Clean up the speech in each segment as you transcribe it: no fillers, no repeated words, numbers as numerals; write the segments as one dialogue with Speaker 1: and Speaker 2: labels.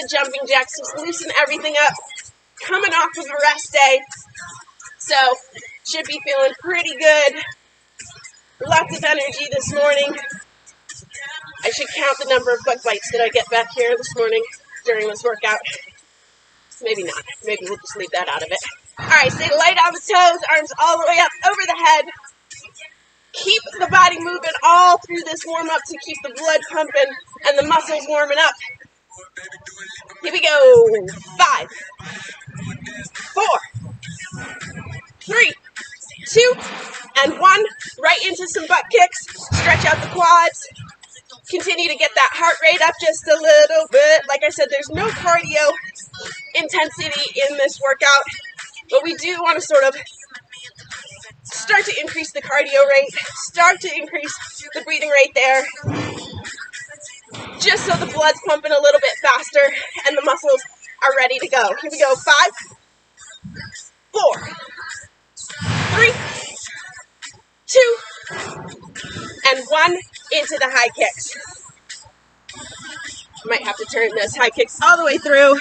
Speaker 1: the jumping jacks, just loosen everything up. Coming off of a rest day, so should be feeling pretty good. Lots of energy this morning. I should count the number of bug bites that I get back here this morning during this workout. Maybe not. Maybe we'll just leave that out of it. All right, stay light on the toes, arms all the way up over the head. Keep the body moving all through this warm-up to keep the blood pumping and the muscles warming up. Here we go. 5, 4, 3, 2, and 1. Right into some butt kicks. Stretch out the quads. Continue to get that heart rate up just a little bit. Like I said, there's no cardio intensity in this workout, but we do want to sort of start to increase the cardio rate, start to increase the breathing rate there, just so the blood's pumping a little bit faster and the muscles are ready to go. Here we go. 5, 4, 3, 2, and 1. Into the high kicks. Might have to turn those high kicks all the way through.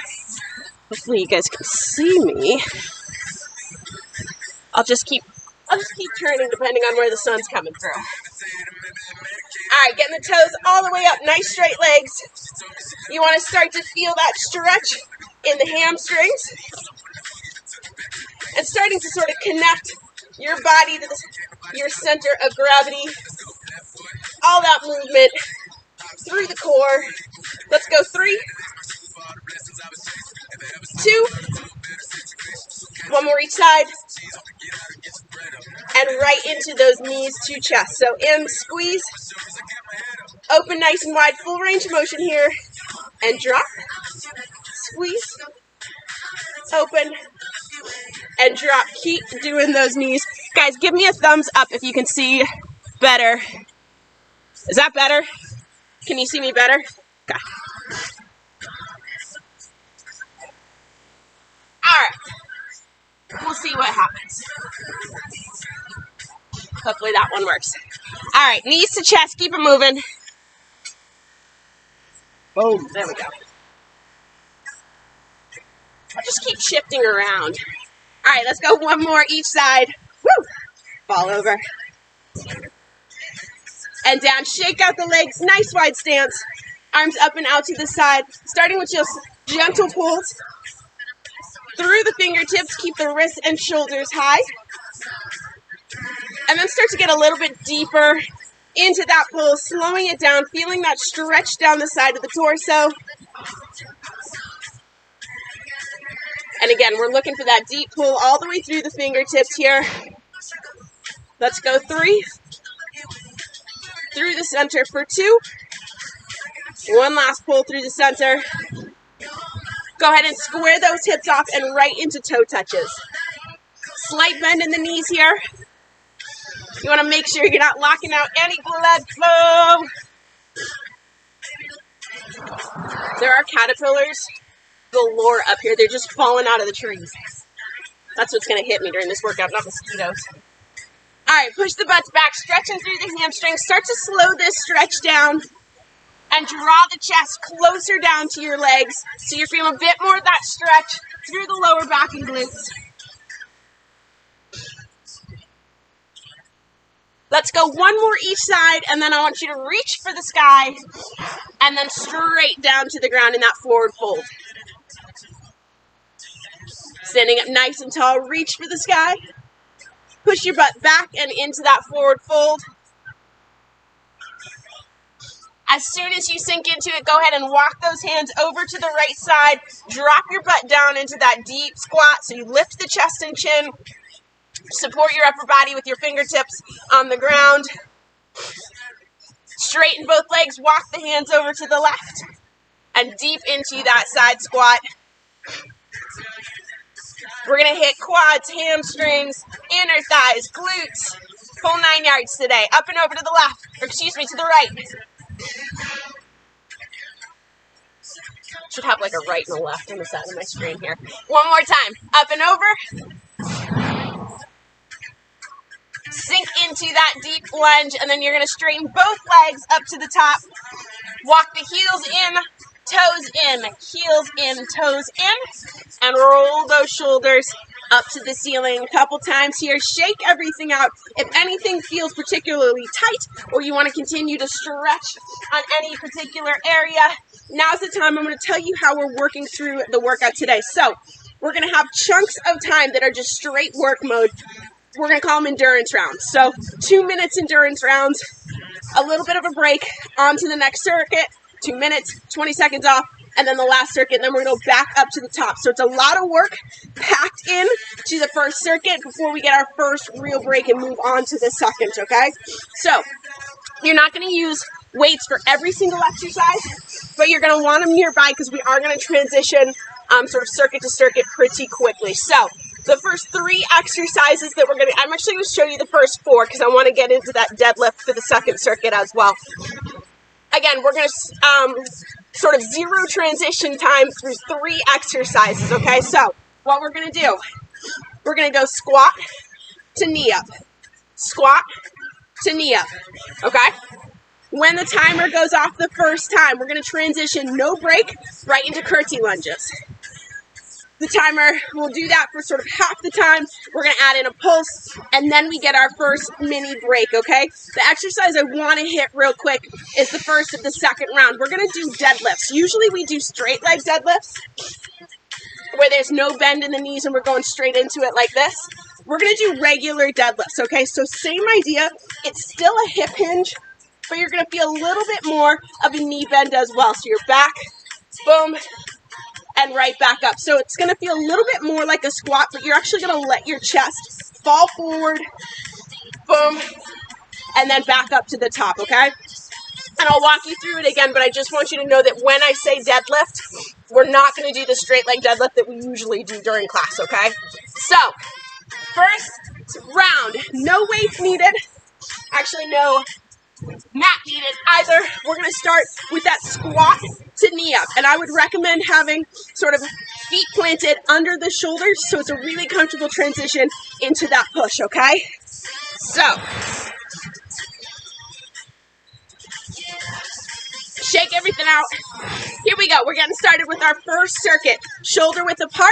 Speaker 1: Hopefully you guys can see me. I'll just keep turning depending on where the sun's coming through. Alright, getting the toes all the way up, nice straight legs. You want to start to feel that stretch in the hamstrings. And starting to sort of connect your body to your center of gravity. All that movement through the core. Let's go. 3, 2, 1 more each side. And right into those knees to chest. So in, squeeze, open nice and wide, full range of motion here. And drop, squeeze, open, and drop. Keep doing those knees. Guys, give me a thumbs up if you can see better. Is that better? Can you see me better? Okay. Alright. We'll see what happens. Hopefully that one works. Alright, knees to chest. Keep it moving. Boom. There we go. I'll just keep shifting around. Alright, let's go 1 more each side. Woo! Fall over. And down, shake out the legs, nice wide stance. Arms up and out to the side, starting with just gentle pulls. Through the fingertips, keep the wrists and shoulders high. And then start to get a little bit deeper into that pull, slowing it down, feeling that stretch down the side of the torso. And again, we're looking for that deep pull all the way through the fingertips here. Let's go. 3. Through the center for 2. 1 last pull through the center. Go ahead and square those hips off and right into toe touches. Slight bend in the knees here. You want to make sure you're not locking out any blood flow. There are caterpillars galore up here. They're just falling out of the trees. That's what's going to hit me during this workout, not mosquitoes. All right, push the butts back, stretching through the hamstrings. Start to slow this stretch down and draw the chest closer down to your legs so you're feeling a bit more of that stretch through the lower back and glutes. Let's go 1 more each side, and then I want you to reach for the sky and then straight down to the ground in that forward fold. Standing up nice and tall, reach for the sky. Push your butt back and into that forward fold. As soon as you sink into it, go ahead and walk those hands over to the right side. Drop your butt down into that deep squat so you lift the chest and chin. Support your upper body with your fingertips on the ground. Straighten both legs, walk the hands over to the left. And deep into that side squat. We're going to hit quads, hamstrings, inner thighs, glutes. Full 9 yards today. Up and over to the left. Or excuse me, to the right. Should have like a right and a left on the side of my screen here. 1 more time. Up and over. Sink into that deep lunge, and then you're going to straighten both legs up to the top. Walk the heels in Toes in, heels in, toes in, and roll those shoulders up to the ceiling a couple times here. Shake everything out. If anything feels particularly tight or you want to continue to stretch on any particular area, now's the time. I'm going to tell you how we're working through the workout today. So we're going to have chunks of time that are just straight work mode. We're going to call them endurance rounds. So 2 minutes endurance rounds, a little bit of a break, on to the next circuit, 2 minutes, 20 seconds off, and then the last circuit, and then we're going to go back up to the top. So it's a lot of work packed in to the first circuit before we get our first real break and move on to the second, okay? So you're not going to use weights for every single exercise, but you're going to want them nearby because we are going to transition sort of circuit to circuit pretty quickly. So the first 3 exercises that we're going to, I'm actually going to show you the first 4 because I want to get into that deadlift for the second circuit as well. Again, we're going to sort of zero transition time through 3 exercises, okay? So what we're going to do, we're going to go squat to knee up, squat to knee up, okay? When the timer goes off the first time, we're going to transition, no break, right into curtsy lunges. The timer will do that for sort of half the time. We're going to add in a pulse, and then we get our first mini break, okay? The exercise I want to hit real quick is the first of the second round. We're going to do deadlifts. Usually we do straight leg deadlifts where there's no bend in the knees and we're going straight into it like this. We're going to do regular deadlifts, okay? So same idea. It's still a hip hinge, but you're going to feel a little bit more of a knee bend as well. So you're back, boom, and right back up. So it's going to feel a little bit more like a squat, but you're actually going to let your chest fall forward, boom, and then back up to the top, okay? And I'll walk you through it again, but I just want you to know that when I say deadlift, we're not going to do the straight leg deadlift that we usually do during class, okay? So, first round, no weights needed. Actually, no mat needed either. We're going to start with that squat to knee up, and I would recommend having sort of feet planted under the shoulders so it's a really comfortable transition into that push, okay? So shake everything out. Here we go. We're getting started with our first circuit. Shoulder width apart,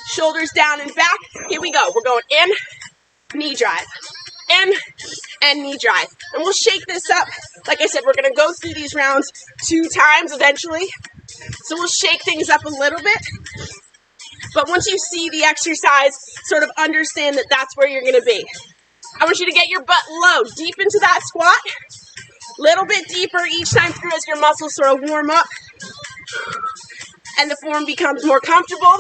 Speaker 1: shoulders down and back. Here we go. We're going in, knee drive, in, and knee drive. And we'll shake this up. Like I said, we're going to go through these rounds 2 times eventually. So we'll shake things up a little bit. But once you see the exercise, sort of understand that that's where you're going to be. I want you to get your butt low, deep into that squat. Little bit deeper each time through as your muscles sort of warm up and the form becomes more comfortable.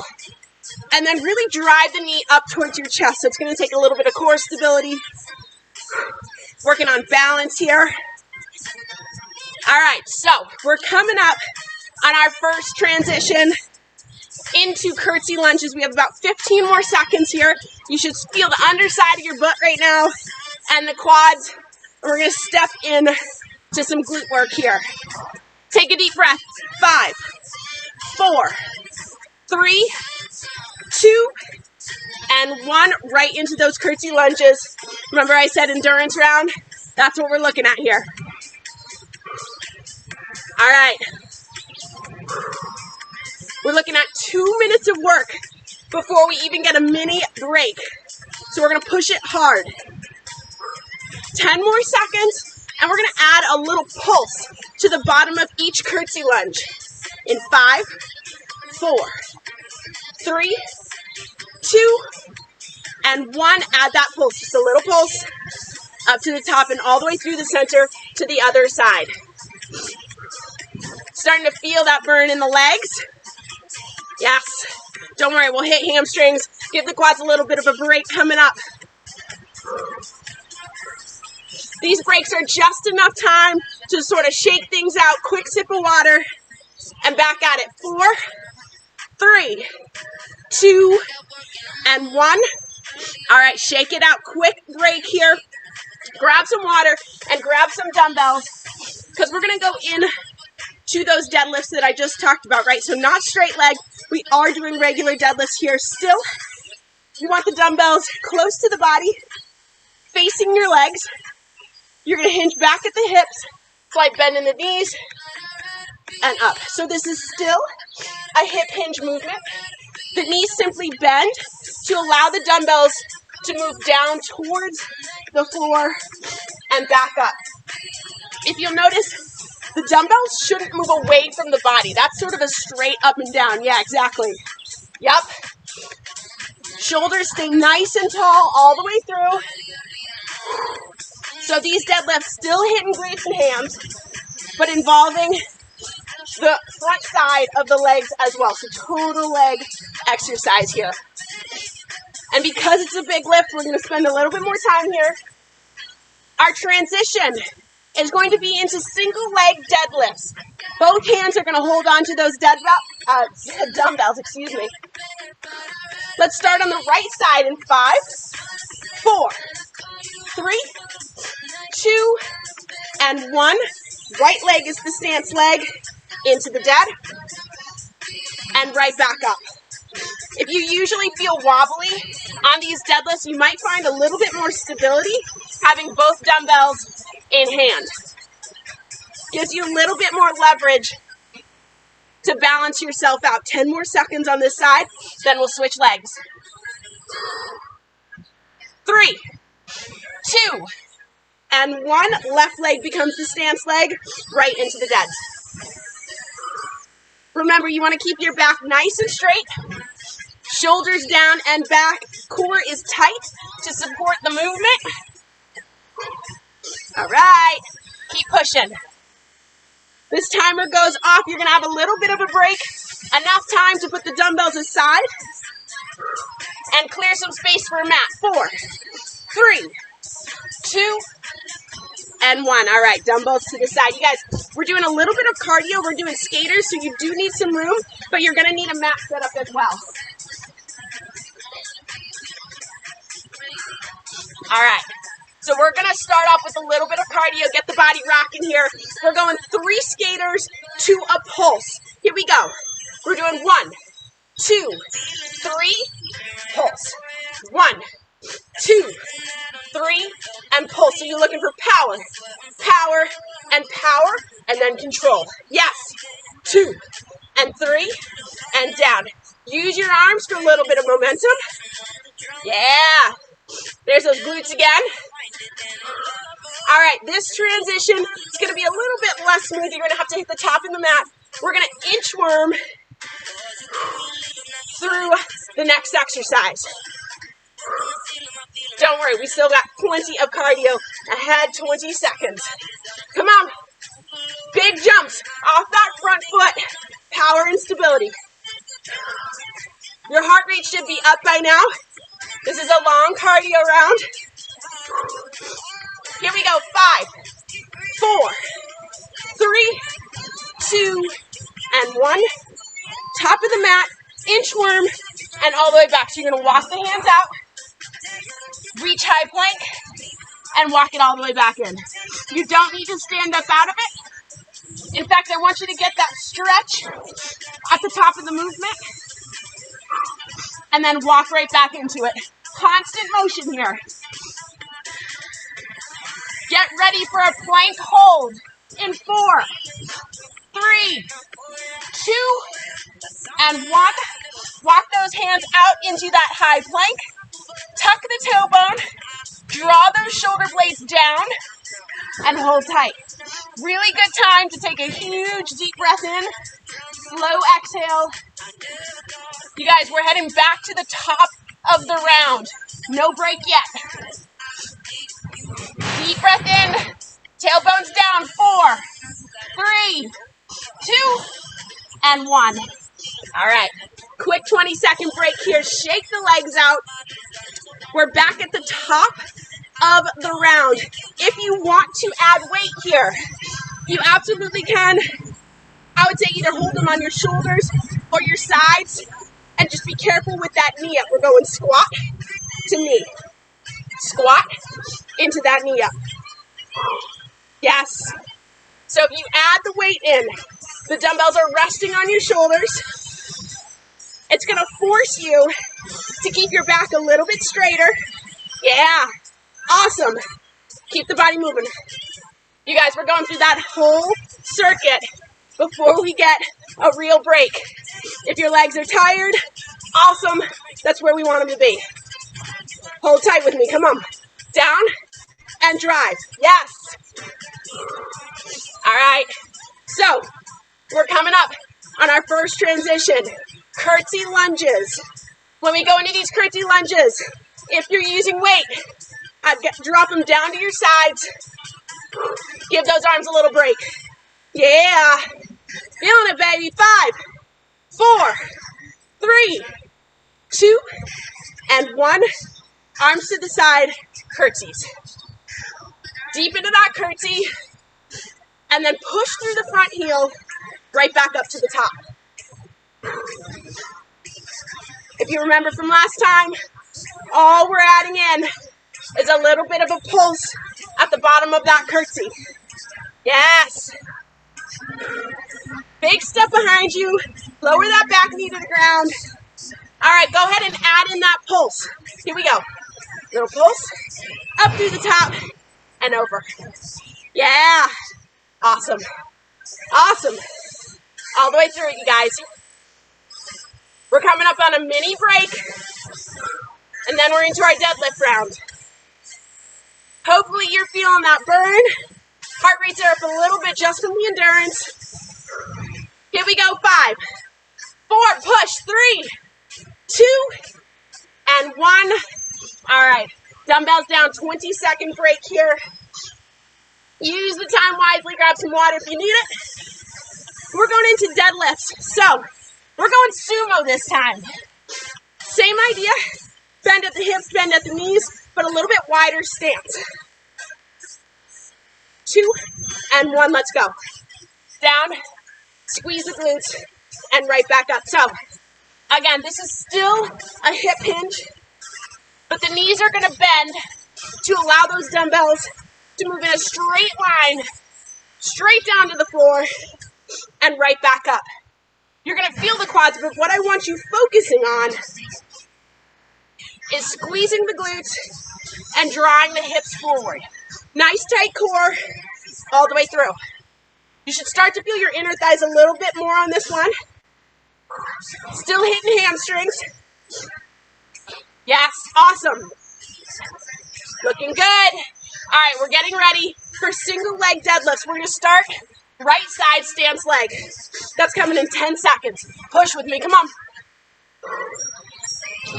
Speaker 1: And then really drive the knee up towards your chest. So it's going to take a little bit of core stability. Working on balance here. All right, so we're coming up on our first transition into curtsy lunges. We have about 15 more seconds here. You should feel the underside of your butt right now and the quads. And we're going to step in to some glute work here. Take a deep breath. 5, 4, 3, 2, and 1. Right into those curtsy lunges. Remember I said endurance round? That's what we're looking at here. All right. We're looking at 2 minutes of work before we even get a mini break. So we're going to push it hard. 10 more seconds, and we're going to add a little pulse to the bottom of each curtsy lunge. In 5, 4, 3, 2, and 1. Add that pulse, just a little pulse up to the top and all the way through the center to the other side. Starting to feel that burn in the legs. Yes. Don't worry, we'll hit hamstrings. Give the quads a little bit of a break coming up. These breaks are just enough time to sort of shake things out. Quick sip of water and back at it. 4, 3, 2, and 1. All right, shake it out. Quick break here. Grab some water and grab some dumbbells because we're going to go in to those deadlifts that I just talked about, right? So not straight leg. We are doing regular deadlifts here. Still, you want the dumbbells close to the body, facing your legs. You're going to hinge back at the hips, slight bend in the knees, and up. So this is still a hip hinge movement. The knees simply bend to allow the dumbbells to move down towards the floor and back up. If you'll notice, the dumbbells shouldn't move away from the body. That's sort of a straight up and down. Yeah, exactly. Yep. Shoulders stay nice and tall all the way through. So these deadlifts still hitting glutes and hams, but involving the front side of the legs as well. So total leg exercise here. And because it's a big lift, we're going to spend a little bit more time here. Our transition is going to be into single leg deadlifts. Both hands are going to hold on to those dumbbells, excuse me. Let's start on the right side in 5, 4, 3, 2, and 1. Right leg is the stance leg into the dead and right back up. If you usually feel wobbly on these deadlifts, you might find a little bit more stability having both dumbbells in hand. Gives you a little bit more leverage to balance yourself out. 10 more seconds on this side, then we'll switch legs. 3, 2, and 1. Left leg becomes the stance leg, right into the dead. Remember, you want to keep your back nice and straight. Shoulders down and back. Core is tight to support the movement. All right, keep pushing. This timer goes off. You're going to have a little bit of a break. Enough time to put the dumbbells aside and clear some space for a mat. 4, 3, 2, and 1. All right, dumbbells to the side. You guys, we're doing a little bit of cardio. We're doing skaters, so you do need some room, but you're going to need a mat set up as well. All right, so we're going to start off with a little bit of cardio, get the body rocking here. We're going 3 skaters to a pulse. Here we go. We're doing 1, 2, 3, pulse. 1, 2, 3, and pulse. So you're looking for power, power, and power, and then control. Yes. 2, and 3, and down. Use your arms for a little bit of momentum. Yeah. There's those glutes again. All right, this transition is going to be a little bit less smooth. You're going to have to hit the top of the mat. We're going to inchworm through the next exercise. Don't worry, we still got plenty of cardio ahead, 20 seconds. Come on. Big jumps off that front foot. Power and stability. Your heart rate should be up by now. This is a long cardio round. Here we go. 5, 4, 3, 2, and 1. Top of the mat, inchworm, and all the way back. So you're going to walk the hands out, reach high plank, and walk it all the way back in. You don't need to stand up out of it. In fact, I want you to get that stretch at the top of the movement, and then walk right back into it. Constant motion here. Get ready for a plank hold in 4, 3, 2, and 1. Walk those hands out into that high plank. Tuck the tailbone. Draw those shoulder blades down and hold tight. Really good time to take a huge deep breath in. Slow exhale. You guys, we're heading back to the top of the round. No break yet. Deep breath in. Tailbones down. 4, 3, 2, and 1. All right. Quick 20-second break here. Shake the legs out. We're back at the top of the round. If you want to add weight here, you absolutely can. I would say either hold them on your shoulders or your sides, and just be careful with that knee up. We're going squat to knee. Squat into that knee up. Yes. So if you add the weight in, the dumbbells are resting on your shoulders. It's going to force you to keep your back a little bit straighter. Yeah. Awesome. Keep the body moving. You guys, we're going through that whole circuit before we get a real break. If your legs are tired, awesome. That's where we want them to be. Hold tight with me. Come on. Down and drive. Yes. All right. So we're coming up on our first transition. Curtsy lunges. When we go into these curtsy lunges, if you're using weight, I'd drop them down to your sides. Give those arms a little break. Yeah. Feeling it, baby. 5, 4, 3, 2, and 1. Arms to the side, curtsies. Deep into that curtsy, and then push through the front heel, right back up to the top. If you remember from last time, all we're adding in is a little bit of a pulse at the bottom of that curtsy. Yes. Big step behind you. Lower that back knee to the ground. All right, go ahead and add in that pulse. Here we go. Little pulse. Up through the top and over. Yeah. Awesome. Awesome. All the way through, you guys. We're coming up on a mini break. And then we're into our deadlift round. Hopefully you're feeling that burn. Heart rates are up a little bit just from the endurance. Here we go. 5, 4, push. 3, 2, and 1. All right. Dumbbells down. 20-second break here. Use the time wisely. Grab some water if you need it. We're going into deadlifts. So, we're going sumo this time. Same idea. Bend at the hips, bend at the knees, but a little bit wider stance. 2, and 1. Let's go. Down. Squeeze the glutes, and right back up. So, again, this is still a hip hinge, but the knees are going to bend to allow those dumbbells to move in a straight line, straight down to the floor, and right back up. You're going to feel the quads, but what I want you focusing on is squeezing the glutes and drawing the hips forward. Nice tight core all the way through. You should start to feel your inner thighs a little bit more on this one. Still hitting hamstrings. Yes, awesome. Looking good. All right, we're getting ready for single leg deadlifts. We're going to start right side stance leg. That's coming in 10 seconds. Push with me, come on.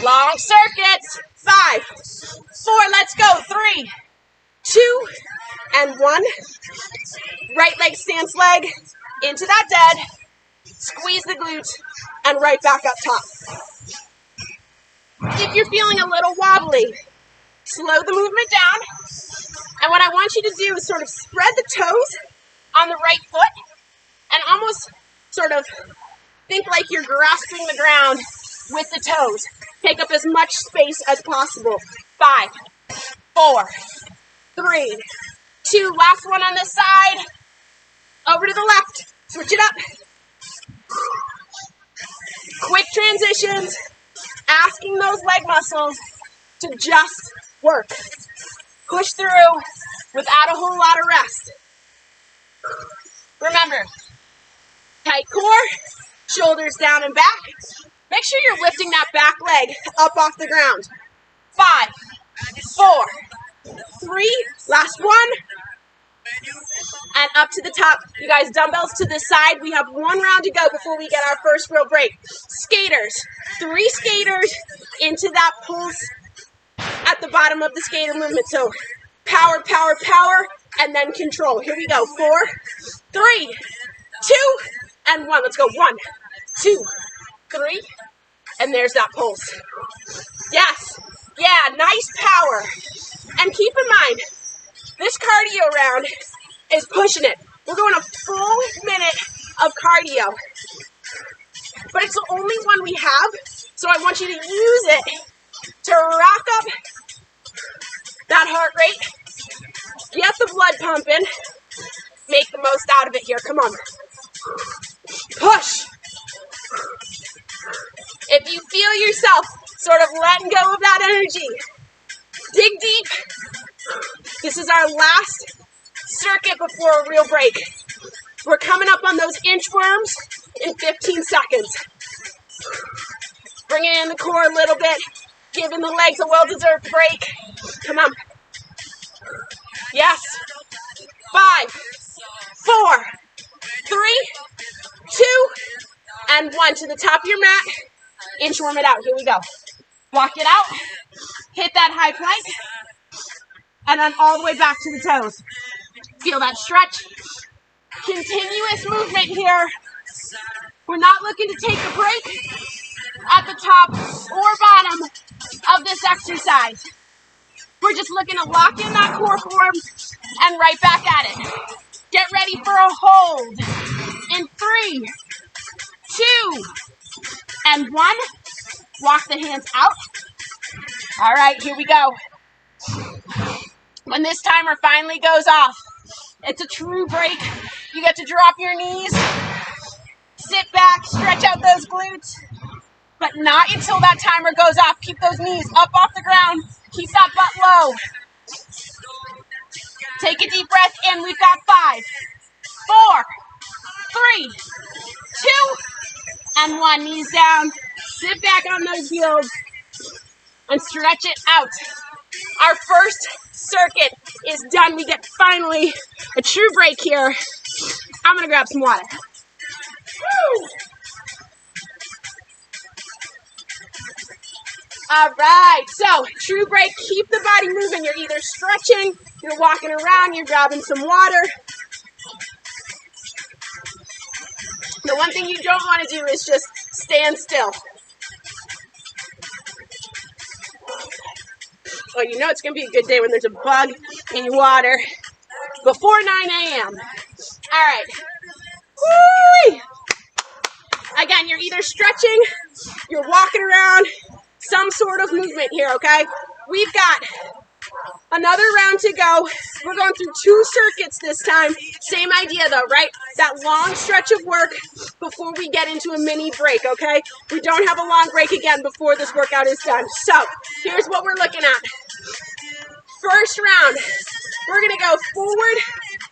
Speaker 1: Long circuits. 5, 4, let's go. 3, 2, and 1. Right leg stance leg into that dead. Squeeze the glutes and right back up top. If you're feeling a little wobbly, slow the movement down. And what I want you to do is sort of spread the toes on the right foot and almost sort of think like you're grasping the ground with the toes. Take up as much space as possible. 5, 4, 3, 2. Last one on this side. Over to the left. Switch it up. Quick transitions. Asking those leg muscles to just work. Push through without a whole lot of rest. Remember, tight core, shoulders down and back. Make sure you're lifting that back leg up off the ground. 5, 4, 3, last one. And up to the top. You guys, dumbbells to the side. We have 1 round to go before we get our first real break. Skaters. 3 skaters into that pulse at the bottom of the skater movement. So power, power, power, and then control. Here we go. 4, 3, 2, and 1. Let's go. 1, 2, 3. And there's that pulse. Yes. Yeah, nice power. And keep in mind, this cardio round is pushing it. We're going a full minute of cardio. But it's the only one we have, so I want you to use it to rack up that heart rate, get the blood pumping, make the most out of it here. Come on. Push. If you feel yourself sort of letting go of that energy, dig deep. This is our last circuit before a real break. We're coming up on those inchworms in 15 seconds. Bringing in the core a little bit, giving the legs a well-deserved break. Come on. Yes. 5, 4, 3, 2, and 1. To the top of your mat. Inchworm it out. Here we go. Walk it out. Hit that high plank. And then all the way back to the toes. Feel that stretch. Continuous movement here. We're not looking to take a break at the top or bottom of this exercise. We're just looking to lock in that core form and right back at it. Get ready for a hold in 3, 2, and 1. Walk the hands out. All right, here we go. When this timer finally goes off, it's a true break. You get to drop your knees, sit back, stretch out those glutes, but not until that timer goes off. Keep those knees up off the ground. Keep that butt low. Take a deep breath in. We've got 5, 4, 3, 2, and 1. Knees down. Sit back on those heels and stretch it out. Our first circuit is done. We get finally a true break here. I'm going to grab some water. Woo! All right, so true break, keep the body moving. You're either stretching, you're walking around, you're grabbing some water. The one thing you don't want to do is just stand still. Oh, you know it's going to be a good day when there's a bug in your water before 9 a.m. All right. Woo! Again, you're either stretching, you're walking around, some sort of movement here, okay? We've got another round to go. We're going through 2 circuits this time. Same idea though, right? That long stretch of work before we get into a mini break, okay? We don't have a long break again before this workout is done. So, here's what we're looking at. First round, we're gonna go forward,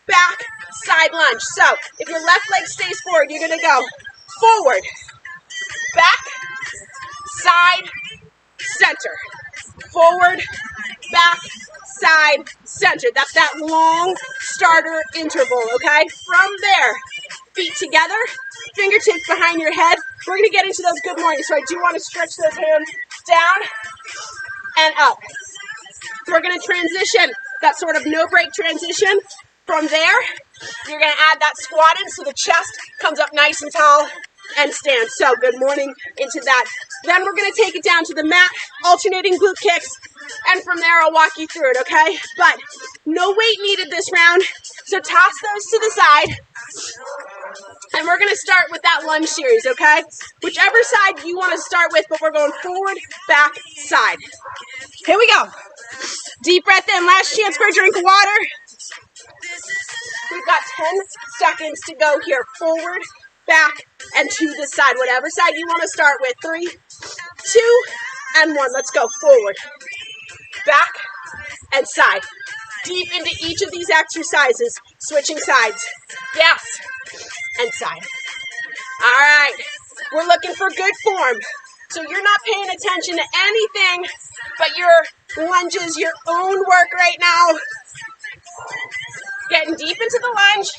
Speaker 1: back, side lunge. So, if your left leg stays forward, you're gonna go forward, back, side, center. Forward, back, side, center. That's that long starter interval, okay? From there, feet together, fingertips behind your head. We're going to get into those good mornings, so I do want to stretch those hands down and up. We're going to transition, that sort of no-break transition. From there, you're going to add that squat in so the chest comes up nice and tall and stand. So good morning into that. Then we're going to take it down to the mat, alternating glute kicks, and from there I'll walk you through it, okay? But no weight needed this round, so toss those to the side. And we're going to start with that lunge series, okay? Whichever side you want to start with, but we're going forward, back, side. Here we go. Deep breath in. Last chance for a drink of water. We've got 10 seconds to go here. Forward, back, and to the side. Whatever side you want to start with. 3, 2, and 1. Let's go. Forward, back, and side. Deep into each of these exercises. Switching sides. Yes. And side. All right. We're looking for good form. So you're not paying attention to anything but your lunges, your own work right now. Getting deep into the lunge.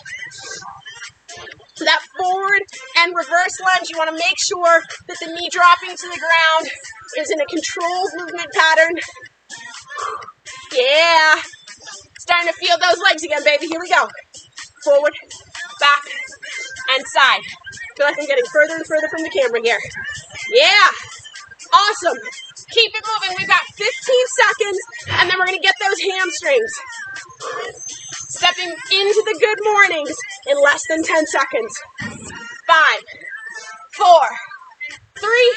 Speaker 1: So that forward and reverse lunge, you want to make sure that the knee dropping to the ground is in a controlled movement pattern. Yeah. Starting to feel those legs again, baby. Here we go. Forward, back, and side. Feel like I'm getting further and further from the camera here. Yeah. Awesome. Keep it moving. We've got 15 seconds, and then we're going to get those hamstrings. Stepping into the good mornings in less than 10 seconds. 5, 4, 3,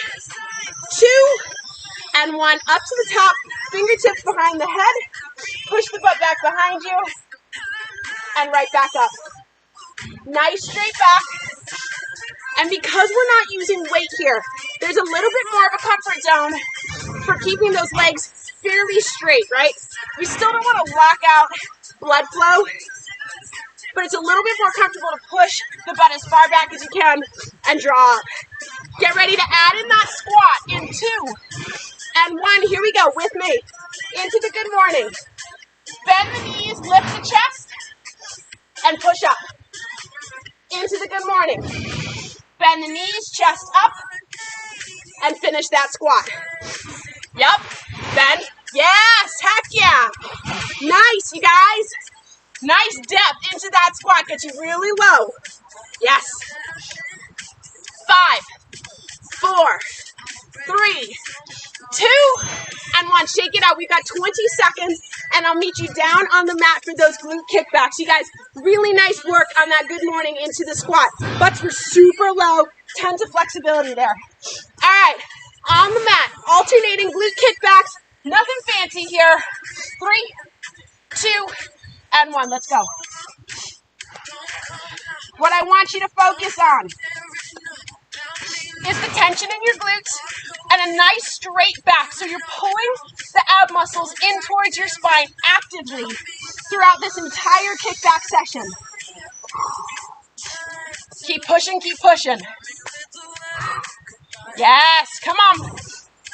Speaker 1: 2, and 1. Up to the top, fingertips behind the head. Push the butt back behind you, and right back up. Nice straight back. And because we're not using weight here, there's a little bit more of a comfort zone for keeping those legs fairly straight, right? We still don't want to lock out blood flow. but it's a little bit more comfortable to push the butt as far back as you can and draw up. Get ready to add in that squat in 2 and 1. Here we go with me. Into the good morning. Bend the knees, lift the chest, and push up. Into the good morning. Bend the knees, chest up, and finish that squat. Yep. Bend. Yes. Heck yeah. Nice, you guys. Nice depth into that squat. Get you really low. Yes. 5, 4, 3, 2, and 1. Shake it out. We've got 20 seconds, and I'll meet you down on the mat for those glute kickbacks. You guys, really nice work on that good morning into the squat. Butts were super low. Tons of flexibility there. All right, on the mat, alternating glute kickbacks. Nothing fancy here. 3, 2, and 1. Let's go. What I want you to focus on is the tension in your glutes and a nice straight back. So you're pulling the ab muscles in towards your spine actively throughout this entire kickback session. Keep pushing, keep pushing. Yes, come on.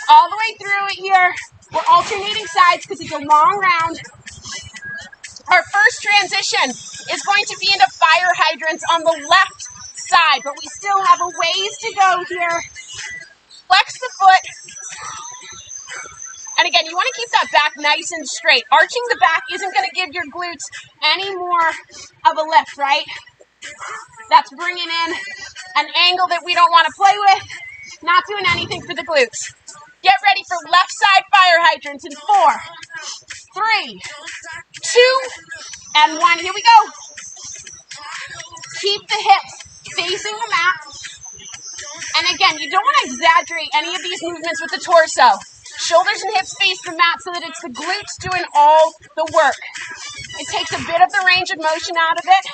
Speaker 1: All the way through it here. We're alternating sides because it's a long round. Our first transition is going to be into fire hydrants on the left side, but we still have a ways to go here. Flex the foot. And again, you want to keep that back nice and straight. Arching the back isn't going to give your glutes any more of a lift, right? That's bringing in an angle that we don't want to play with. Not doing anything for the glutes. Get ready for left side fire hydrants in 4, 3, 2, and 1. Here we go. Keep the hips facing the mat. And again, you don't want to exaggerate any of these movements with the torso. Shoulders and hips face the mat so that it's the glutes doing all the work. It takes a bit of the range of motion out of it,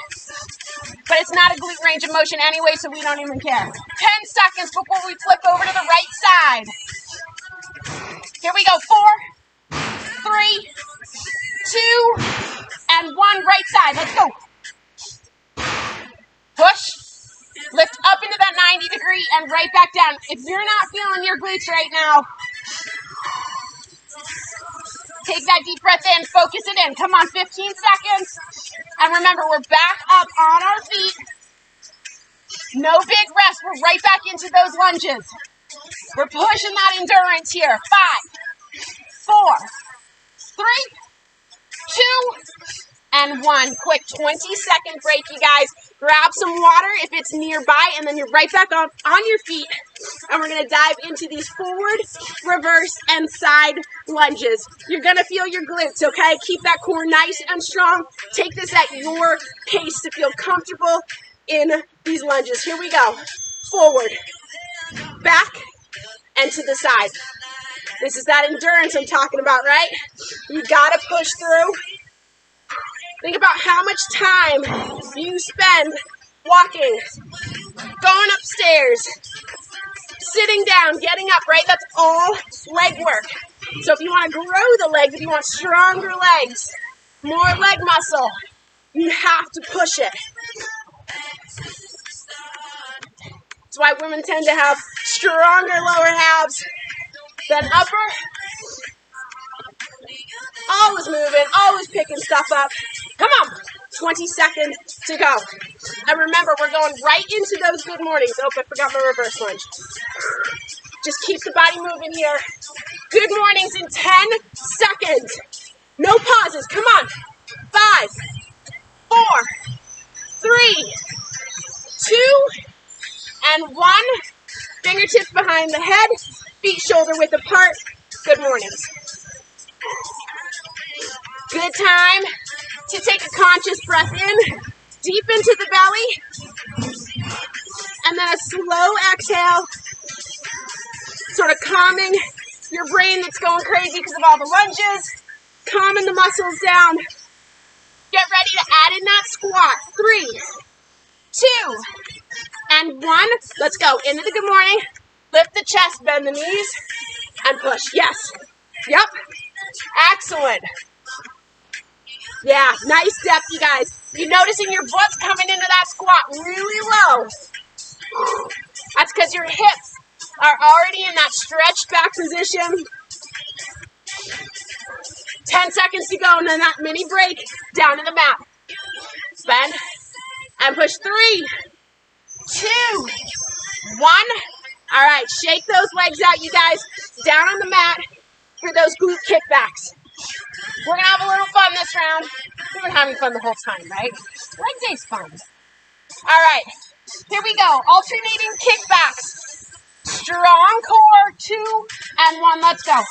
Speaker 1: but it's not a glute range of motion anyway, so we don't even care. 10 seconds before we flip over to the right side. Here we go. 4, 3, 2, and 1. Right side. Let's go. Push. Lift up into that 90 degree and right back down. If you're not feeling your glutes right now, take that deep breath in. Focus it in. Come on, 15 seconds. And remember, we're back up on our feet. No big rest. We're right back into those lunges. We're pushing that endurance here. 5, 4, 3, 2, and 1. Quick 20-second break, you guys. Grab some water if it's nearby, and then you're right back on your feet. And we're going to dive into these forward, reverse, and side lunges. You're going to feel your glutes, okay? Keep that core nice and strong. Take this at your pace to feel comfortable in these lunges. Here we go. Forward, back, and to the side. This is that endurance I'm talking about, right? You got to push through. Think about how much time you spend walking, going upstairs, sitting down, getting up, right? That's all leg work. So if you want to grow the legs, if you want stronger legs, more leg muscle, you have to push it. That's why women tend to have stronger lower halves than upper. Always moving, always picking stuff up. Come on, 20 seconds to go. And remember, we're going right into those good mornings. Oh, I forgot my reverse lunge. Just keep the body moving here. Good mornings in 10 seconds. No pauses, come on. 5, 4, 3, 2, and 1. Fingertips behind the head, feet shoulder width apart. Good mornings. Good time to take a conscious breath in, deep into the belly, and then a slow exhale, sort of calming your brain that's going crazy because of all the lunges, calming the muscles down. Get ready to add in that squat. 3, 2, and 1. Let's go. Into the good morning. Lift the chest, bend the knees, and push. Yes. Yep. Excellent. Yeah, nice depth, you guys. You're noticing your butt's coming into that squat really low. That's because your hips are already in that stretched back position. 10 seconds to go, and then that mini break down to the mat. Bend and push. 3, 2, 1. All right, shake those legs out, you guys. Down on the mat for those glute kickbacks. We're going to have a little fun this round. We've been having fun the whole time, right? Leg day's fun. All right, here we go. Alternating kickbacks. Strong core, 2 and 1. Let's go.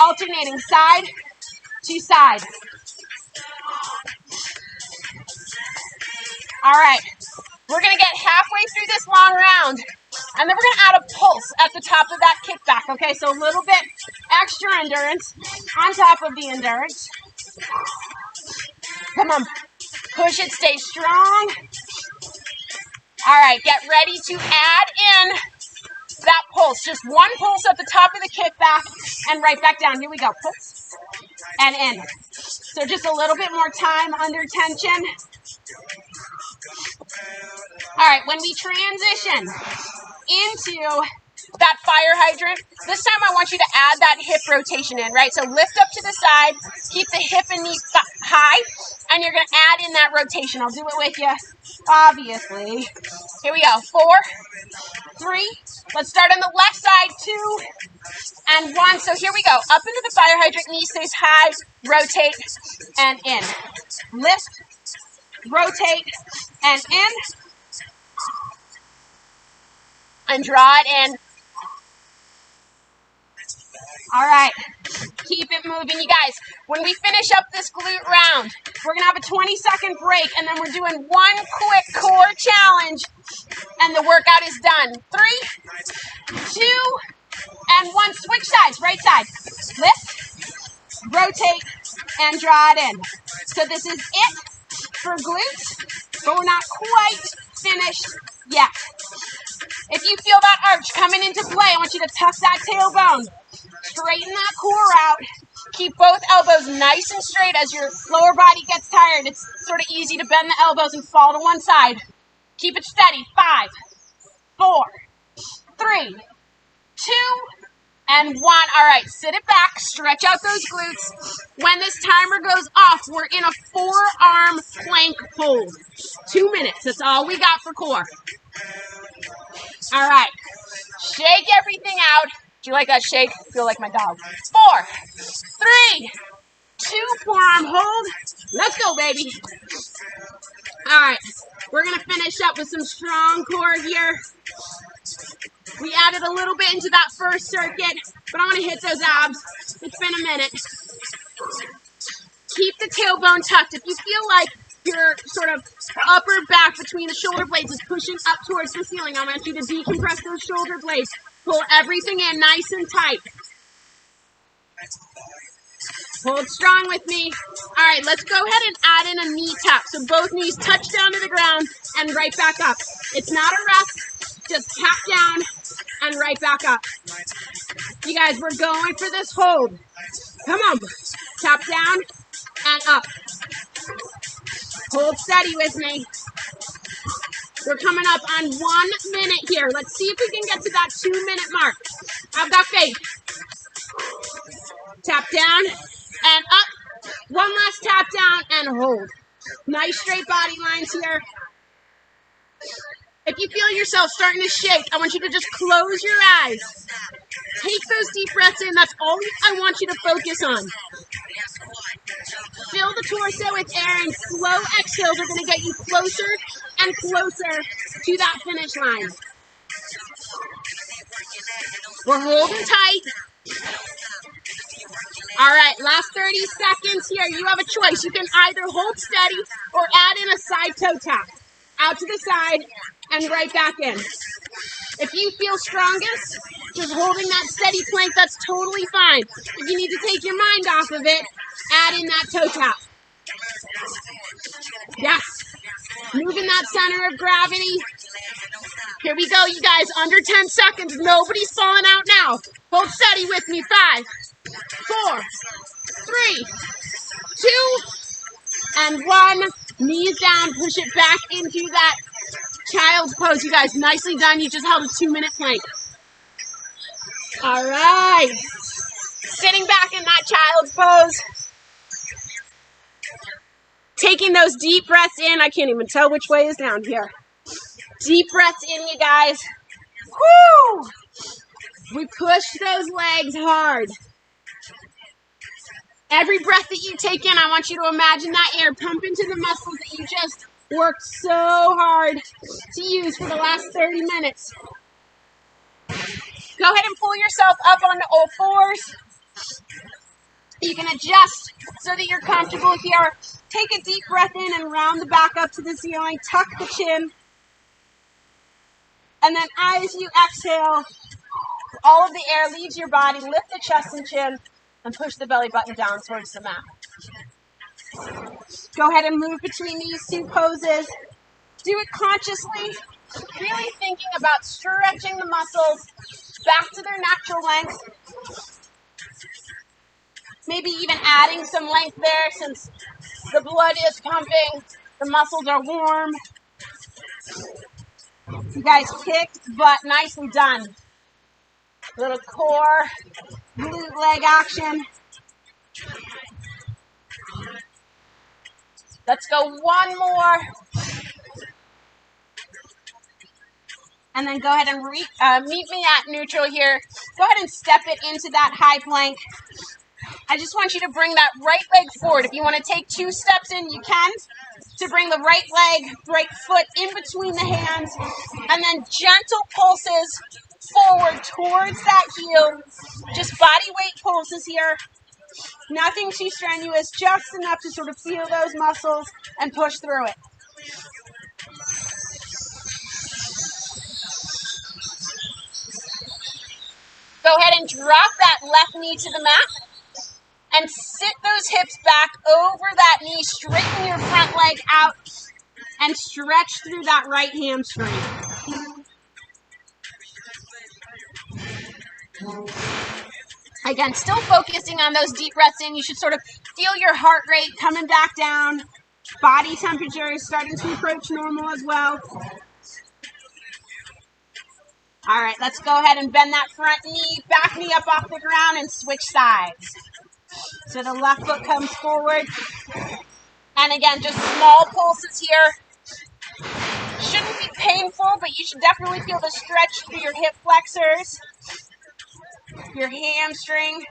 Speaker 1: Alternating side to side. All right, we're going to get halfway through this long round, and then we're going to add a pulse at the top of that kickback, okay? So a little bit extra endurance on top of the endurance. Come on, push it, stay strong. All right, get ready to add in that pulse. Just one pulse at the top of the kickback and right back down. Here we go, pulse and in. So just a little bit more time under tension. All right, when we transition into that fire hydrant, this time I want you to add that hip rotation in, right? So lift up to the side, keep the hip and knee high, and you're going to add in that rotation. I'll do it with you, obviously. Here we go. 4, 3. Let's start on the left side. 2 and 1. So here we go. Up into the fire hydrant, knee stays high, rotate, and in. Lift, rotate, and in. And draw it in. All right, keep it moving, you guys. When we finish up this glute round, we're gonna have a 20-second break, and then we're doing one quick core challenge, and the workout is done. 3, 2, and 1. Switch sides, right side. Lift, rotate, and draw it in. So this is it for glutes, but we're not quite finished yet. If you feel that arch coming into play, I want you to tuck that tailbone. Straighten that core out. Keep both elbows nice and straight as your lower body gets tired. It's sort of easy to bend the elbows and fall to one side. Keep it steady. 5, 4, 3, 2, and 1. All right, sit it back. Stretch out those glutes. When this timer goes off, we're in a forearm plank hold. 2 minutes. That's all we got for core. All right. Shake everything out. Do you like that shake? I feel like my dog. 4, 3, 2, forearm hold. Let's go, baby. All right, we're gonna finish up with some strong core here. We added a little bit into that first circuit, but I wanna hit those abs. It's been a minute. Keep the tailbone tucked. If you feel like your sort of upper back between the shoulder blades is pushing up towards the ceiling, I want you to decompress those shoulder blades. Pull everything in nice and tight. Hold strong with me. All right, let's go ahead and add in a knee tap. So both knees touch down to the ground and right back up. It's not a rest, just tap down and right back up. You guys, we're going for this hold. Come on, tap down and up. Hold steady with me. We're coming up on 1 minute here. Let's see if we can get to that 2-minute mark. I've got faith. Tap down and up. One last tap down and hold. Nice straight body lines here. If you feel yourself starting to shake, I want you to just close your eyes. Take those deep breaths in. That's all I want you to focus on. Fill the torso with air, and slow exhales are going to get you closer and closer to that finish line. We're holding tight. All right, last 30 seconds here. You have a choice. You can either hold steady or add in a side toe tap. Out to the side and right back in. If you feel strongest, just holding that steady plank, that's totally fine. If you need to take your mind off of it, add in that toe tap. Yes. Moving that center of gravity. Here we go, you guys. Under 10 seconds. Nobody's falling out now. Hold steady with me. 5, 4, 3, 2, And 1, knees down, push it back into that child's pose. You guys, nicely done. You just held a 2-minute plank. All right. Sitting back in that child's pose. Taking those deep breaths in. I can't even tell which way is down here. Deep breaths in, you guys. Woo! We push those legs hard. Every breath that you take in, I want you to imagine that air pump into the muscles that you just worked so hard to use for the last 30 minutes. Go ahead and pull yourself up onto all fours. You can adjust so that you're comfortable here. Take a deep breath in and round the back up to the ceiling. Tuck the chin. And then as you exhale, all of the air leaves your body. Lift the chest and chin and push the belly button down towards the mat. Go ahead and move between these two poses. Do it consciously, really thinking about stretching the muscles back to their natural length. Maybe even adding some length there since the blood is pumping, the muscles are warm. You guys kicked, but nicely done. Little core, glute leg action. Let's go 1 more. And then go ahead and meet me at neutral here. Go ahead and step it into that high plank. I just want you to bring that right leg forward. If you want to take 2 steps in, you can. To bring the right leg, right foot in between the hands. And then gentle pulses forward towards that heel. Just body weight pulses here. Nothing too strenuous, just enough to sort of feel those muscles and push through it. Go ahead and drop that left knee to the mat and sit those hips back over that knee. Straighten your front leg out and stretch through that right hamstring. Again, still focusing on those deep breaths in. You should sort of feel your heart rate coming back down. Body temperature is starting to approach normal as well. All right, let's go ahead and bend that front knee, back knee up off the ground, and switch sides. So the left foot comes forward. And again, just small pulses here. Shouldn't be painful, but you should definitely feel the stretch through your hip flexors, your hamstring.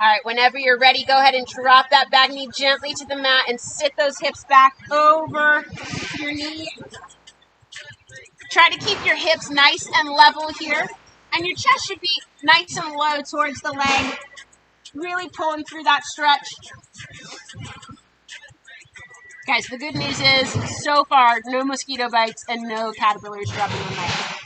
Speaker 1: All right, whenever you're ready, go ahead and drop that back knee gently to the mat and sit those hips back over your knee. Try to keep your hips nice and level here. And your chest should be nice and low towards the leg. Really pulling through that stretch. Guys, the good news is, so far, no mosquito bites and no caterpillars dropping on my head.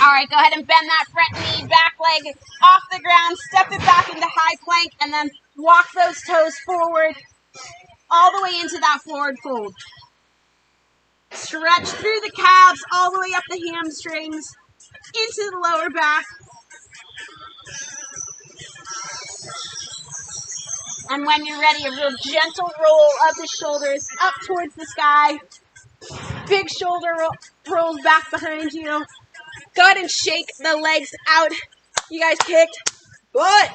Speaker 1: All right, go ahead and bend that front knee, back leg off the ground, step it back into high plank, and then walk those toes forward, all the way into that forward fold. Stretch through the calves, all the way up the hamstrings, into the lower back. And when you're ready, a real gentle roll of the shoulders up towards the sky. Big shoulder rolls back behind you. Go ahead and shake the legs out. You guys kicked, but